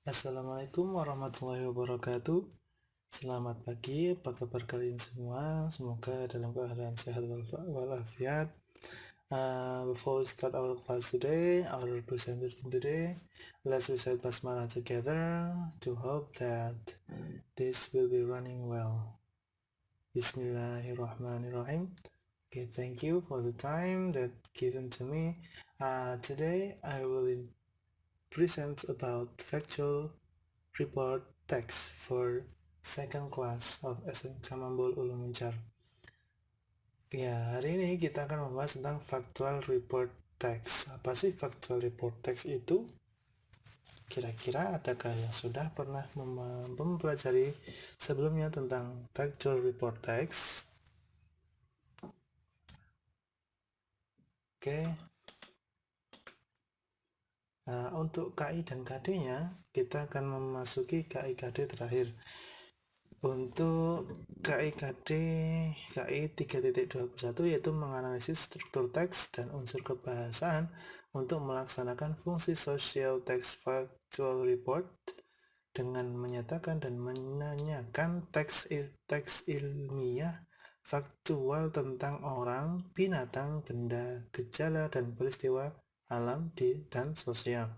Assalamualaikum warahmatullahi wabarakatuh. Selamat pagi, apa kabar kalian semua? Semoga dalam keadaan sehat walafiat. Before we start our class today, our presentation today, let's recite Basmalah together to hope that this will be running well. Bismillahirrahmanirrahim. Okay, thank you for the time that given to me. Today I will present about factual report text for second class of SMK Mambul Ulu Muncar. Ya, hari ini kita akan membahas tentang factual report text. Apa sih factual report text itu? Kira-kira adakah yang sudah pernah mempelajari sebelumnya tentang factual report text? Oke. Untuk KI dan KD-nya, kita akan memasuki KI KD terakhir. Untuk KI 3.21 yaitu menganalisis struktur teks dan unsur kebahasaan untuk melaksanakan fungsi social text factual report dengan menyatakan dan menanyakan teks ilmiah faktual tentang orang, binatang, benda, gejala, dan peristiwa alam dan sosial.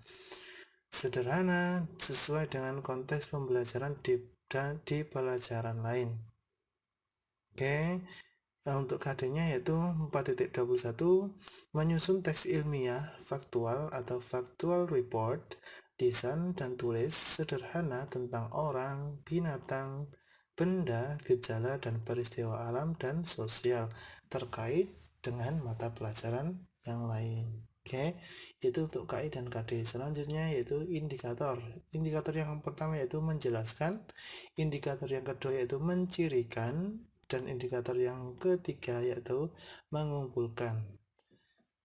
Sederhana, sesuai dengan konteks pembelajaran di pelajaran lain. Oke, untuk KD-nya yaitu 4.21 menyusun teks ilmiah faktual atau factual report, desain dan tulis sederhana tentang orang, binatang, benda, gejala, dan peristiwa alam dan sosial terkait dengan mata pelajaran yang lain. Oke, itu untuk KI dan KD. Selanjutnya yaitu indikator. Indikator yang pertama yaitu menjelaskan, indikator yang kedua yaitu mencirikan, dan indikator yang ketiga yaitu mengumpulkan.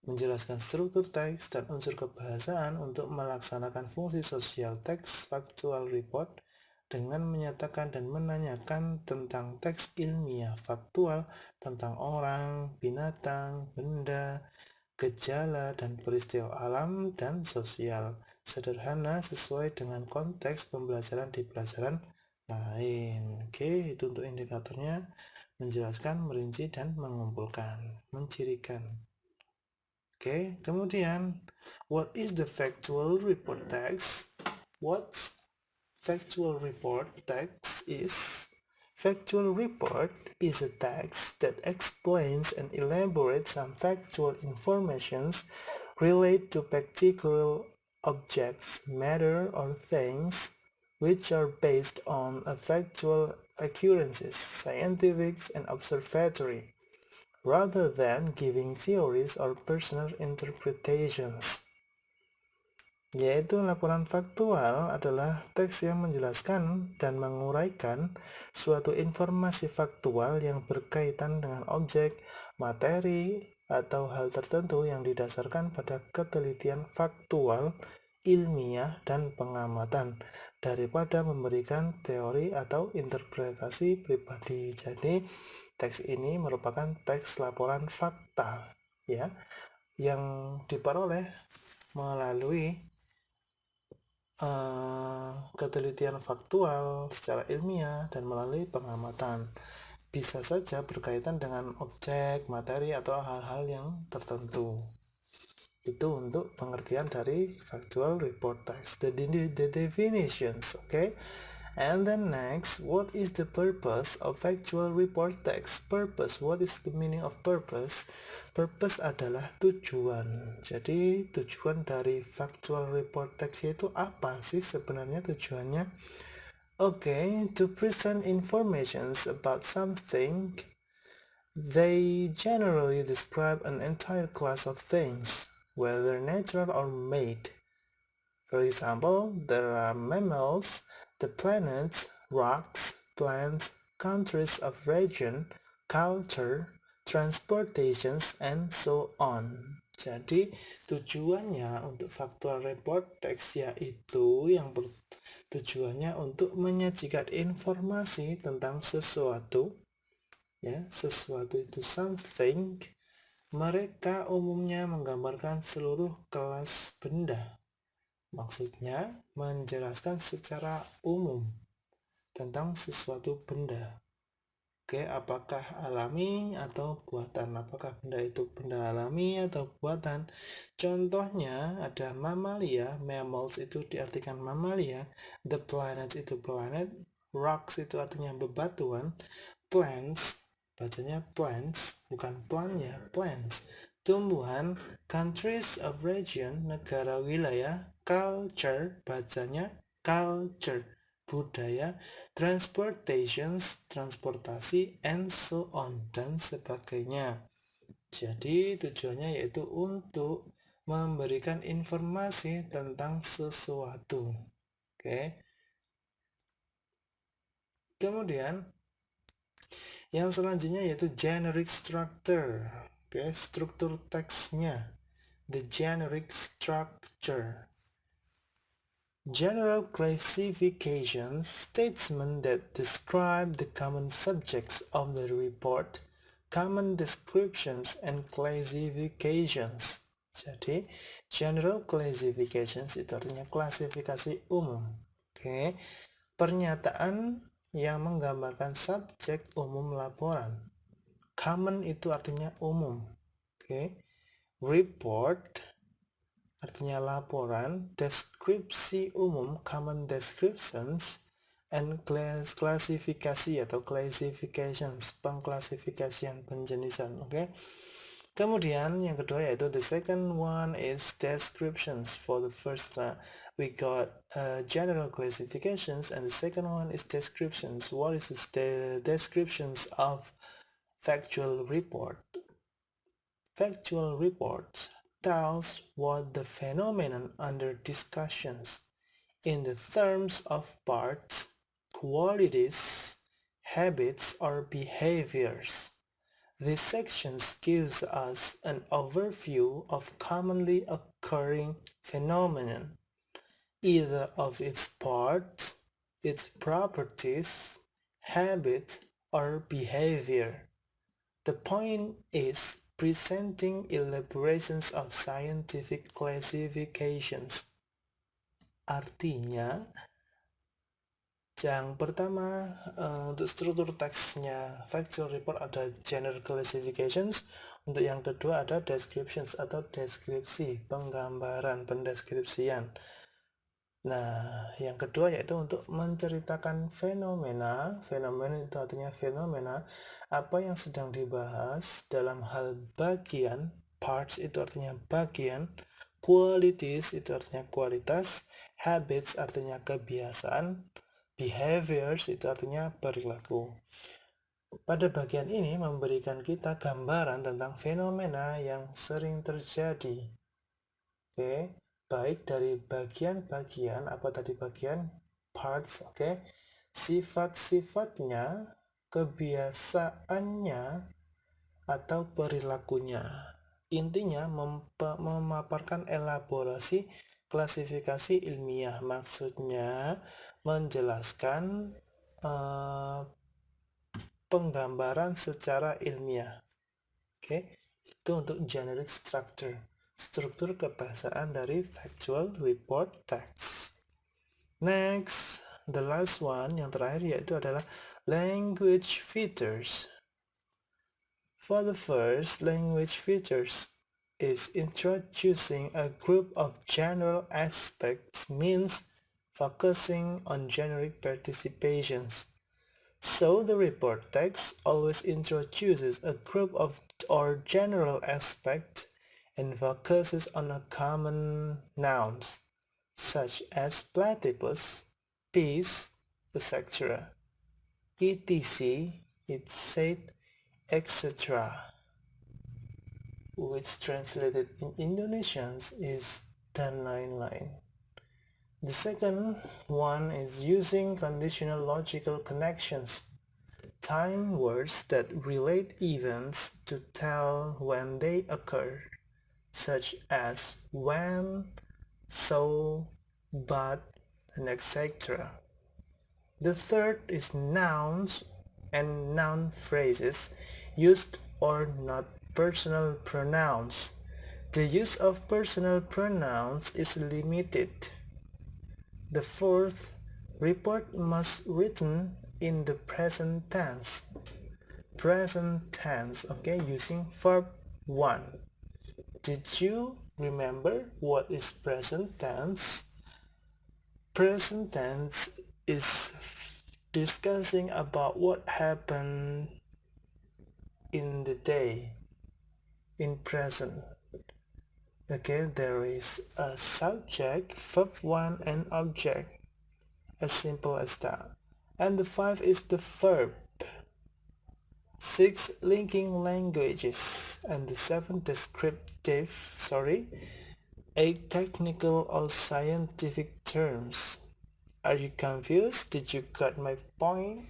Menjelaskan struktur teks dan unsur kebahasaan untuk melaksanakan fungsi sosial teks factual report dengan menyatakan dan menanyakan tentang teks ilmiah faktual tentang orang, binatang, benda, gejala, dan peristiwa alam dan sosial sederhana sesuai dengan konteks pembelajaran di pelajaran lain. Oke, itu untuk indikatornya, menjelaskan, merinci, dan mengumpulkan, mencirikan. Oke, kemudian what is the factual report text? What factual report text is? Factual report is a text that explains and elaborates some factual informations related to particular objects, matter, or things which are based on factual occurrences, scientific and observatory, rather than giving theories or personal interpretations. Yaitu laporan faktual adalah teks yang menjelaskan dan menguraikan suatu informasi faktual yang berkaitan dengan objek, materi, atau hal tertentu yang didasarkan pada ketelitian faktual, ilmiah, dan pengamatan daripada memberikan teori atau interpretasi pribadi. Jadi teks ini merupakan teks laporan fakta ya, yang diperoleh melalui ketelitian faktual secara ilmiah dan melalui pengamatan. Bisa saja berkaitan dengan objek, materi, atau hal-hal yang tertentu. Itu untuk pengertian dari factual report text, the definitions. Okay, and then next, what is the purpose of factual report text? Purpose, what is the meaning of purpose? Purpose adalah tujuan. Jadi tujuan dari factual report text itu apa sih sebenarnya tujuannya? Okay, to present informations about something. They generally describe an entire class of things, whether natural or made. For example, there are mammals, the planets, rocks, plants, countries of region, culture, transportations, and so on. Jadi tujuannya untuk factual report text yaitu tujuannya untuk menyajikan informasi tentang sesuatu, ya, sesuatu itu something, Mereka umumnya menggambarkan seluruh kelas benda. Maksudnya, menjelaskan secara umum tentang sesuatu benda. Oke, apakah alami atau buatan? Apakah benda itu benda alami atau buatan? Contohnya ada mamalia, mammals itu diartikan mamalia, the planets itu planet, rocks itu artinya bebatuan, plants, bacanya plants, bukan plant ya, plants, tumbuhan, countries of region, negara wilayah, culture, bacanya culture, budaya, transportations, transportasi, and so on, dan sebagainya. Jadi tujuannya yaitu untuk memberikan informasi tentang sesuatu. Oke. Kemudian yang selanjutnya yaitu generic structure. Oke, struktur teksnya. The generic structure. General classifications, statements that describe the common subjects of the report, common descriptions and classifications. Jadi, general classifications itu artinya klasifikasi umum. Oke. Pernyataan yang menggambarkan subjek umum laporan. Common itu artinya umum. Oke. Report artinya laporan, deskripsi umum, common descriptions, and klasifikasi atau classifications, pengklasifikasian penjenisan. Oke. Kemudian yang kedua yaitu the second one is descriptions. For the first we got general classifications, and the second one is descriptions. What is the descriptions of factual report? Factual reports tells what the phenomenon under discussions in the terms of parts, qualities, habits, or behaviors. This section gives us an overview of commonly occurring phenomenon, either of its parts, its properties, habit, or behavior. The point is presenting elaborations of scientific classifications. Artinya, yang pertama untuk struktur teksnya factual report ada general classifications, untuk yang kedua ada descriptions atau deskripsi, penggambaran, pendeskripsian. Nah, yang kedua yaitu untuk menceritakan fenomena. Fenomena itu artinya fenomena apa yang sedang dibahas dalam hal bagian. Parts itu artinya bagian. Qualities itu artinya kualitas. Habits artinya kebiasaan. Behaviors itu artinya perilaku. Pada bagian ini memberikan kita gambaran tentang fenomena yang sering terjadi. Oke. Baik dari bagian-bagian, apa tadi bagian? Parts, oke. Sifat-sifatnya, kebiasaannya, atau perilakunya. Intinya memaparkan elaborasi klasifikasi ilmiah. Maksudnya menjelaskan penggambaran secara ilmiah. Oke. Itu untuk generic structure. Struktur kebahasaan dari factual report text. Next, the last one, yang terakhir yaitu adalah language features. For the first, language features is introducing a group of general aspects, means focusing on generic participations. So the report text always introduces a group of or general aspect and focuses on a common nouns such as platypus, peace, etc. etc, it said, etc. which translated in Indonesian is dan lain-lain. The second one is using conditional logical connections, time words that relate events to tell when they occur, such as when, so, but, and etc. The third is nouns and noun phrases used or not personal pronouns. The use of personal pronouns is limited. The fourth, report must written in the present tense. Present tense, okay, using verb 1. Did you remember what is present tense? Present tense is discussing about what happened in the day, in present. Okay, there is a subject, verb 1, and object, as simple as that. And the 5 is the verb. 6, linking languages. And the 7, descriptive, 8, technical or scientific terms. Are you confused? Did you got my point?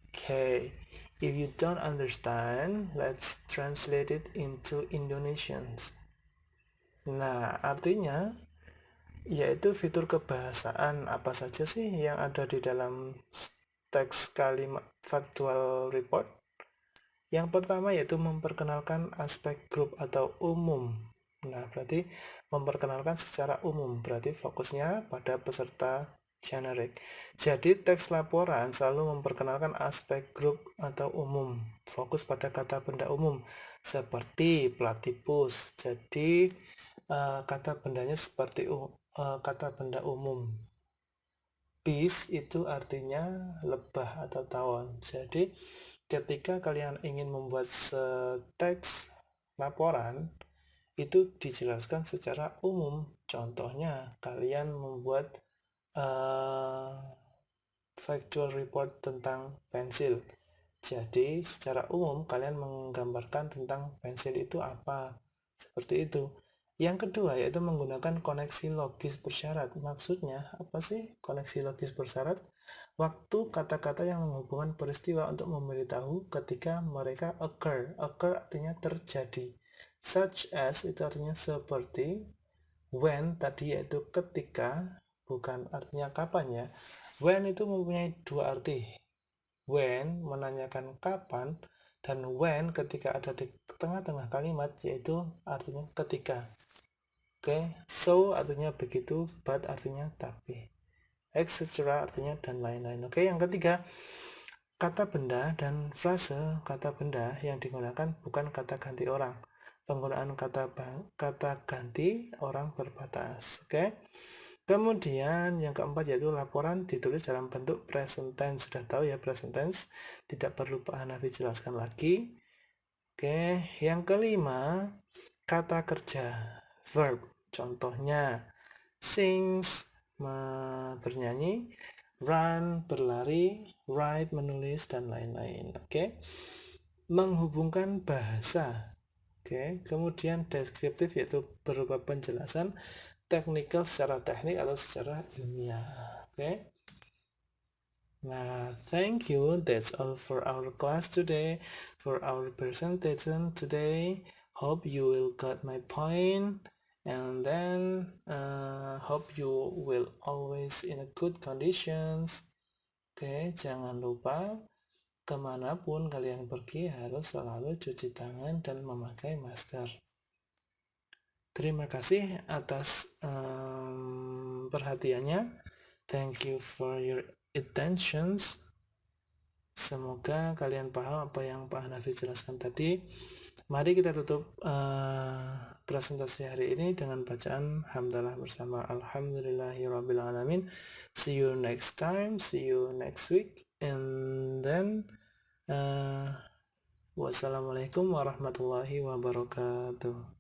Okay, if you don't understand, let's translate it into Indonesians. Nah, artinya yaitu fitur kebahasaan apa saja sih yang ada di dalam teks kalimat factual report? Yang pertama yaitu memperkenalkan aspek grup atau umum. Nah, berarti memperkenalkan secara umum, berarti fokusnya pada peserta generik. Jadi teks laporan selalu memperkenalkan aspek grup atau umum, fokus pada kata benda umum seperti platipus. Jadi kata bendanya seperti kata benda umum. Bis itu artinya lebah atau tawon. Jadi ketika kalian ingin membuat teks laporan, itu dijelaskan secara umum. Contohnya kalian membuat factual report tentang pensil. Jadi secara umum kalian menggambarkan tentang pensil itu apa, seperti itu. Yang kedua yaitu menggunakan koneksi logis bersyarat. Maksudnya apa sih koneksi logis bersyarat? Waktu kata-kata yang menghubungkan peristiwa untuk memberitahu ketika mereka occur. Occur artinya terjadi. Such as itu artinya seperti. When tadi yaitu ketika, bukan artinya kapan ya. When itu mempunyai dua arti. When menanyakan kapan, dan when ketika ada di tengah-tengah kalimat yaitu artinya ketika. Oke, so artinya begitu, but artinya tapi, etc. artinya dan lain-lain. Oke, yang ketiga, kata benda dan frase kata benda yang digunakan bukan kata ganti orang. Penggunaan kata ganti orang terbatas. Oke. Kemudian yang keempat yaitu laporan ditulis dalam bentuk present tense. Sudah tahu ya present tense, tidak perlu Pak Hanafi jelaskan lagi. Oke, yang kelima, kata kerja, verb. Contohnya, sings, bernyanyi, run, berlari, write, menulis, dan lain-lain. Oke, menghubungkan bahasa. Oke, kemudian deskriptif yaitu berupa penjelasan, technical secara teknik atau secara ilmiah. Oke. Nah, thank you. That's all for our class today, for our presentation today. Hope you will got my point, and then hope you will always in a good conditions. Oke, jangan lupa kemanapun kalian pergi harus selalu cuci tangan dan memakai masker. Terima kasih atas perhatiannya. Thank you for your attentions. Semoga kalian paham apa yang Pak Hanafi jelaskan tadi. Mari kita tutup presentasi hari ini dengan bacaan hamdalah bersama alhamdulillahirrabbilalamin. See you next time, see you next week, and then wassalamualaikum warahmatullahi wabarakatuh.